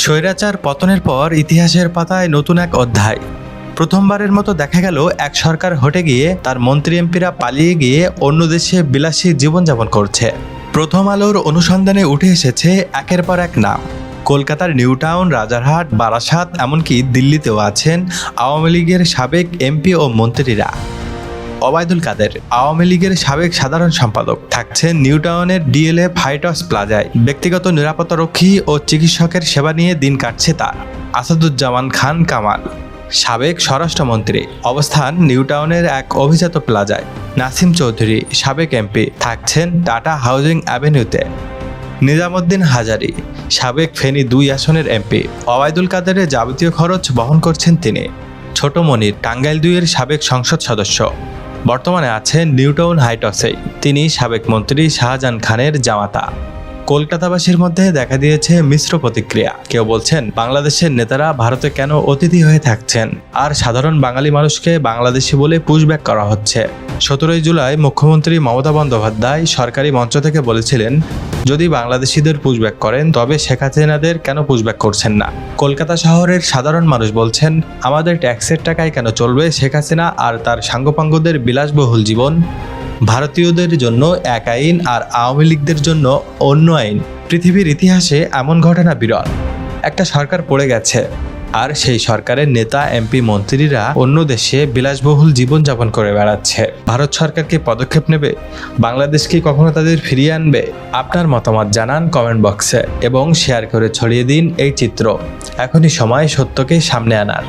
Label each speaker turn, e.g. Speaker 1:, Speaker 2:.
Speaker 1: স্বৈরাচার পতনের পর ইতিহাসের পাতায় নতুন এক অধ্যায়। প্রথমবারের মতো দেখা গেল এক সরকার হটে গিয়ে তার মন্ত্রী এমপিরা পালিয়ে গিয়ে অন্য দেশে বিলাসী জীবনযাপন করছে। প্রথম আলোর অনুসন্ধানে উঠে এসেছে একের পর এক নাম। কলকাতার নিউ টাউন, রাজারহাট, বারাসাত, এমনকি দিল্লিতেও আছেন আওয়ামী লীগের সাবেক এমপি ও মন্ত্রীরা। ওবায়দুল কাদের আওয়ামী লীগের সাবেক সাধারণ সম্পাদক থাকছেন নিউ টাউনের ডিএলএফ হাইট হাউস প্লাজায়। ব্যক্তিগত নিরাপত্তারক্ষী ও চিকিৎসকের সেবা নিয়ে দিন কাটছে তার। আসাদুজ্জামান খান কামাল সাবেক স্বরাষ্ট্রমন্ত্রী, অবস্থান নিউ টাউনের এক অভিজাত প্লাজায়। নাসিম চৌধুরী সাবেক এমপি থাকছেন টাটা হাউজিং অ্যাভিনিউতে। নিজামুদ্দিন হাজারি সাবেক ফেনী 2 আসনের এমপি। ওবায়দুল কাদেরের যাবতীয় খরচ বহন করছেন তিনি। ছোট মনির টাঙ্গাইল 2 এর সাবেক সংসদ সদস্য, বর্তমানে আছেন নিউ টাউন হাইট হাউসেই। তিনি সাবেক মন্ত্রী শাহজাহান খানের জামাতা। কলকাতাবাসীর মধ্যে দেখা দিয়েছে মিশ্র প্রতিক্রিয়া। কেউ বলছেন বাংলাদেশের নেতারা ভারতে কেন অতিথি হয়ে থাকছেন, আর সাধারণ বাঙালি মানুষকে বাংলাদেশি বলে পুশব্যাক করা হচ্ছে। 17 জুলাই মুখ্যমন্ত্রী মমতা বন্দ্যোপাধ্যায় সরকারি মঞ্চ থেকে বলেছিলেন, যদি বাংলাদেশিদের পুশব্যাক করেন তবে শেখ হাসিনাদের কেন পুশব্যাক করছেন না। কলকাতা শহরের সাধারণ মানুষ বলছেন, আমাদের ট্যাক্সের টাকায় কেন চলবে শেখ হাসিনা আর তার সাঙ্গপাঙ্গদের বিলাসবহুল জীবন। ভারতীয়দের জন্য এক আইন আর আওয়ামী লীগদের জন্য অন্য আইন। পৃথিবীর ইতিহাসে এমন ঘটনা বিরল। একটা সরকার পড়ে গেছে আর সেই সরকারের নেতা, এমপি, মন্ত্রীরা অন্য দেশে বিলাসবহুল জীবনযাপন করে বেড়াচ্ছে। ভারত সরকার কি পদক্ষেপ নেবে? বাংলাদেশ কি কখনো তাদের ফিরিয়ে আনবে? আপনার মতামত জানান কমেন্ট বক্সে এবং শেয়ার করে ছড়িয়ে দিন এই চিত্র। এখনই সময় সত্যকে সামনে আনার।